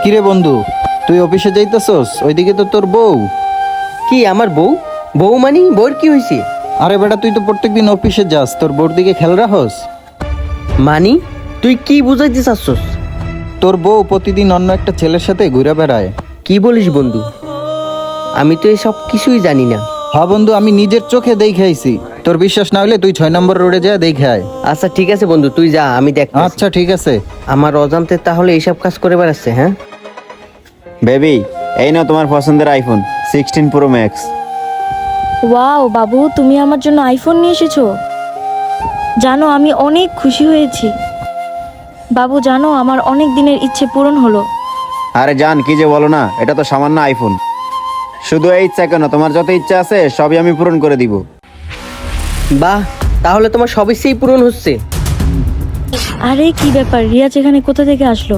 কিরে বন্ধু, তুই অফিসে যাইতেছস? ওইদিকে তো তোর বউ। কি আমার বউ? বউ মানি বউর কি হয়েছে? আরে বেটা, তুই তো প্রত্যেকদিন অফিসে যাস, তোর বউর দিকে খেয়াল রাখস? মানি তুই কি বুঝাইতে চাচ্ছস? তোর বউ প্রতিদিন অন্য একটা ছেলের সাথে ঘুরে বেড়ায়। কি বলিস বন্ধু? আমি তো এসব কিছুই জানি না। হ্যাঁ বন্ধু, আমি নিজের চোখে দেখে আইছি। তোর বিশ্বাস না হলে তুই 6 নম্বর রোডে যা দেখে আয়। আচ্ছা ঠিক আছে বন্ধু, তুই যা, আমি দেখ। আচ্ছা ঠিক আছে। আমার অজান্তে তাহলে এইসব কাজ করে বেড়াচ্ছে, হ্যাঁ? বেবি, এই নাও তোমার পছন্দের আইফোন 16 প্রো ম্যাক্স। ওয়াও বাবু, তুমি আমার জন্য আইফোন নিয়ে এসেছো। জানো আমি অনেক খুশি হয়েছি। বাবু জানো আমার অনেক দিনের ইচ্ছে পূরণ হলো। আরে জান, কি যে বলো না, এটা তো সামান্য আইফোন। শুধু এই ইচ্ছা কেন, তোমার যত ইচ্ছা আছে সবই আমি পূরণ করে দিব। বাহ, তাহলে তোমার সব ইচ্ছেই পূরণ হচ্ছে। আরে কি ব্যাপার, রিয়াজ এখানে কোথা থেকে আসলো?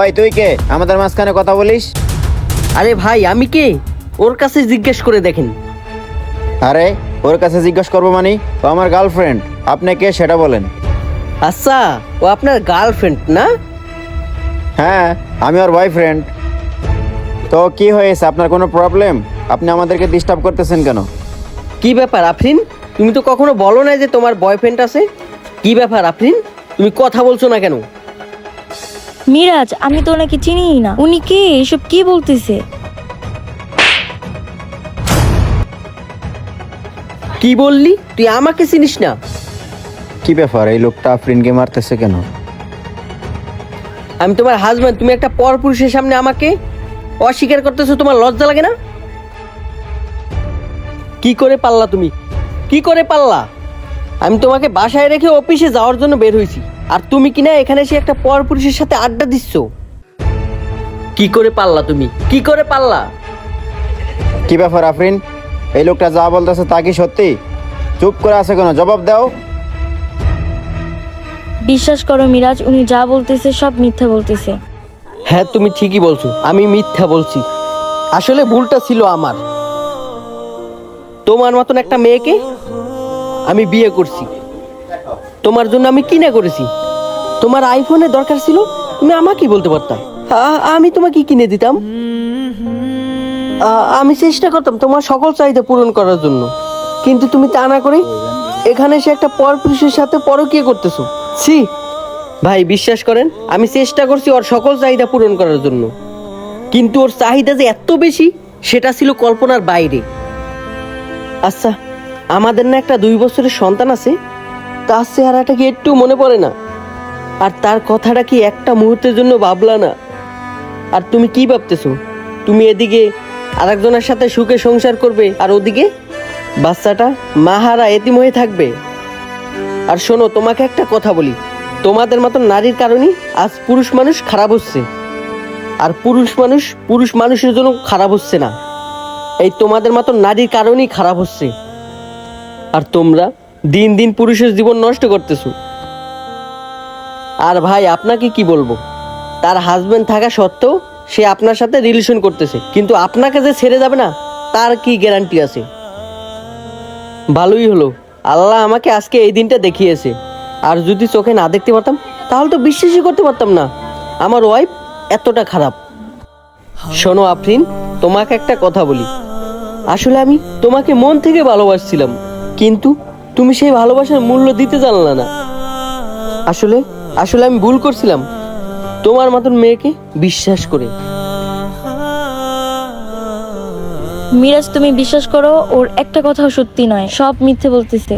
ওই তুই কে আমাদের মাঝখানে কথা বলিস? আরে ভাই, আমি কে ওর কাছে জিজ্ঞেস করে দেখেন। আরে ওর কাছে জিজ্ঞেস করবো মানে? ও আমার গার্লফ্রেন্ড, আপনি কে সেটা বলেন। আচ্ছা, ও আপনার গার্লফ্রেন্ড না? হ্যাঁ, আমি ওর বয়ফ্রেন্ড। তো কি হয়েছে, আপনার কোনো প্রবলেম? আপনি আমাদেরকে ডিস্টার্ব করতেছেন কেন? কি ব্যাপার আফরিন, তুমি তো কখনো বলো না যে তোমার বয়ফ্রেন্ড আছে। কি ব্যাপার আফরিন, তুমি কথা বলছো না কেন? মিরাজ, আমি তো ওনাকে চিনিই না। উনি কে? এসব কি বলতেছে? কি বললি? তুই আমাকে চিনিস না? কি ব্যাপার, এই লোকটা আফরিনকে মারতেছে কেন? আমি তোমার হাজব্যান্ড, তুমি একটা পরপুরুষের সামনে আমাকে অস্বীকার করতেছো। তোমার লজ্জা লাগে না? কি করে পারলা তুমি? কি করে পারলা? আমি তোমাকে বাসায় রেখে অফিসে যাওয়ার জন্য বের হয়েছি, আর তুমি কিনা এখানে এসে একটা পরপুরুষের সাথে আড্ডা দিচ্ছ। কি করে পারলা তুমি? কি করে পারলা? কি ব্যাপার আফরিন, এই লোকটা যা বলতেছে তা কি সত্যি? চুপ করে আছে কেন, জবাব দাও। বিশ্বাস করো মিরাজ, উনি যা বলতেছে সব মিথ্যা বলতেছে। হ্যাঁ, তুমি ঠিকই বলছো, আমি মিথ্যা বলছি। আসলে ভুলটা ছিল আমার। তোমার মতন একটা মেয়েকে আমি বিয়ে করছি, তোমার জন্য আমি কিনে করেছি। তোমার আইফোনের দরকার ছিল, তুমি আমাকেই বলতে পারতাম, আমি তোমাকে কিনে দিতাম। আমি চেষ্টা করতাম তোমার সকল চাহিদা পূরণ করার জন্য, কিন্তু তুমি তা না করে এখানে এসে একটা পরপুরুষের সাথে পরকীয়া করতেছো। ছি ভাই, বিশ্বাস করেন, আমি চেষ্টা করছি ওর সকল চাহিদা পূরণ করার জন্য, কিন্তু ওর চাহিদা যে এত বেশি সেটা ছিল কল্পনার বাইরে। আচ্ছা, আমাদের না একটা 2 বছরের সন্তান আছে, তার চেহারাটা কি একটু মনে পড়ে না? আর তার কথাটা কি একটা মুহূর্তের জন্য ভাবলা না? আর তুমি কি ভাবতেছো? তুমি এদিকে আরেকজনের সাথে সুখে সংসার করবে, আর ওদিকে বাচ্চাটা মাহারা এতিম হয়ে থাকবে। আর শোনো, তোমাকে একটা কথা বলি, তোমাদের মতন নারীর কারণেই আজ পুরুষ মানুষ খারাপ হচ্ছে, আর পুরুষ মানুষের জন্য খারাপ হচ্ছে না। এই তোমাদের মতন নারীর কারণেই খারাপ হচ্ছে, আর তোমরা দিন দিন পুরুষের জীবন নষ্ট করতেছো। আর ভাই, আপনাকে কি বলবো, তার হাজবেন্ড থাকা সত্ত্বেও সে আপনার সাথে রিলেশন করতেছে, কিন্তু আপনাকে যে ছেড়ে যাবে না তার কি গ্যারান্টি আছে? ভালোই হলো, আল্লাহ আমাকে আজকে এই দিনটা দেখিয়েছে। আর যদি চোখে না দেখতে পারতাম তাহলে তো বিশ্বাসই করতে পারতাম না আমার ওয়াইফ এতটা খারাপ। শোনো আফরিন, তোমাকে একটা কথা বলি, আসলে আমি তোমাকে মন থেকে ভালোবাসছিলাম, কিন্তু তুমি সেই ভালোবাসার মূল্য দিতে জানলা না। আসলে আসলে আমি ভুল করছিলাম তোমার মতন মেয়েকে বিশ্বাস করে। মিরাজ, তুমি বিশ্বাস করো, ওর একটা কথাও সত্যি নয়, সব মিথ্যে বলতেছে।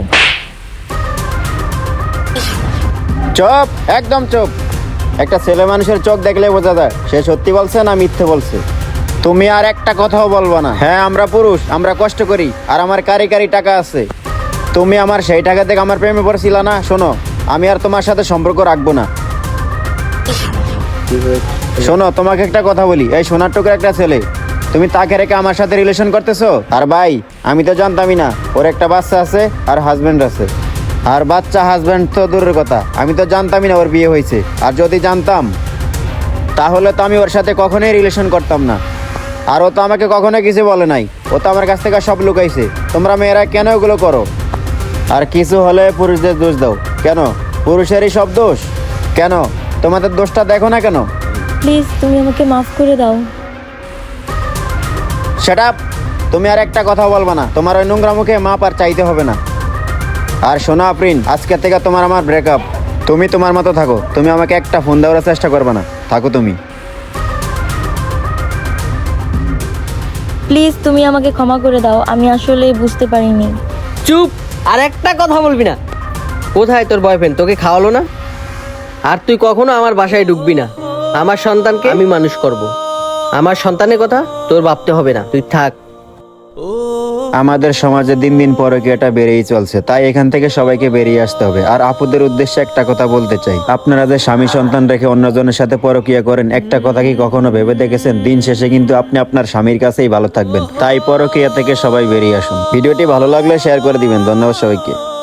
চুপ, একদম চুপ। একটা ছেলে মানুষের চোখ দেখলে বোঝা যায় সে সত্যি বলছে না মিথ্যে বলছে। তুমি আর একটা কথাও বলবো না। হ্যাঁ, আমরা পুরুষ, আমরা কষ্ট করি, আর আমার কারি কারি টাকা আছে। তুমি আমার সেই টাকা থেকে আমার প্রেমে পড়ছিল না। শোনো, আমি আর তোমার সাথে সম্পর্ক রাখবো না। শোনো, তোমাকে একটা কথা বলি, এই সোনার টুকরা একটা ছেলে, তুমি তাকে রেখে আমার সাথে রিলেশন করতেছো। আর ভাই, আমি তো জানতামই না ওর একটা বাচ্চা আছে আর হাজবেন্ড আছে। আর বাচ্চা হাজবেন্ড তো দূরের কথা, আমি তো জানতামই না ওর বিয়ে হয়েছে। আর যদি জানতাম তাহলে তো আমি ওর সাথে কখনোই রিলেশন করতাম না। আর ও তো আমাকে কখনো কিছু বলে নাই, ও তো আমার কাছ থেকে সব লুকাইছে। তোমরা মেয়েরা কেন এগুলো করো? আর কিছু হলে পুরুষদের দোষ দাও কেন? পুরুষেরই সব দোষ কেন? তোমাদের দোষটা দেখো না কেন? প্লিজ তুমি আমাকে মাফ করে দাও। Shut up! তুমি আর একটা কথা বলবা না। তোমার ওই নোংরা মুখে মাপ আর চাইতে হবে না। আর শোনো আফরিন, আজকে থেকে তোমার আমার ব্রেকআপ। তুমি তোমার মতো থাকো। তুমি আমাকে একটা ফোন দেওয়ার চেষ্টা করবে না। থাকো তুমি। প্লিজ তুমি আমাকে ক্ষমা করে দাও, আমি আসলে বুঝতে পারিনি। চুপ! আর একটা কথা বলবি না। কোথায় তোর বয়ফ্রেন্ড? তোকে খাওয়ালো না? আর তুই কখনো আমার বাসায় ঢুকবি না। আমার সন্তানকে আমি মানুষ করব। আমার সন্তানের কথা তোর ভাবতে হবে না, তুই থাক। আমাদের সমাজে দিন দিন পরকীয়াটা বেড়েই চলছে, তাই এখান থেকে সবাইকে বেরিয়ে আসতে হবে। আর আপুদের উদ্দেশ্যে একটা কথা বলতে চাই, আপনারা যে স্বামী সন্তান রেখে অন্যজনের সাথে পরকীয়া করেন, একটা কথা কি কখনো ভেবে দেখেছেন? দিন শেষে কিন্তু আপনি আপনার স্বামীর কাছেই ভালো থাকবেন। তাই পরকীয়া থেকে সবাই বেরিয়ে আসুন। ভিডিওটি ভালো লাগলে শেয়ার করে দিবেন। ধন্যবাদ সবাইকে।